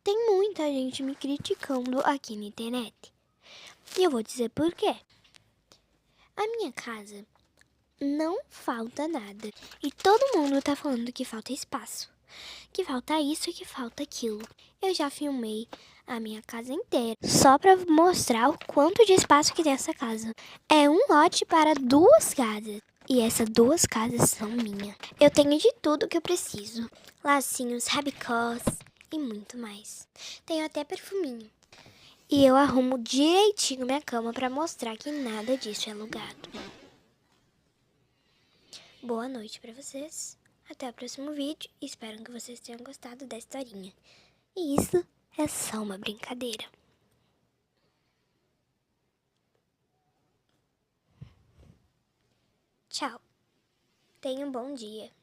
tem muita gente me criticando aqui na internet. E eu vou dizer por quê. A minha casa não falta nada. E todo mundo tá falando que falta espaço, que falta isso e que falta aquilo. Eu já filmei a minha casa inteira, só pra mostrar o quanto de espaço que tem essa casa. É um lote para 2 casas. E essas 2 casas são minhas. Eu tenho de tudo que eu preciso. Lacinhos, rabicós e muito mais. Tenho até perfuminho. E eu arrumo direitinho minha cama pra mostrar que nada disso é alugado. Boa noite pra vocês. Até o próximo vídeo. Espero que vocês tenham gostado da historinha. E isso é só uma brincadeira. Tchau. Tenha um bom dia.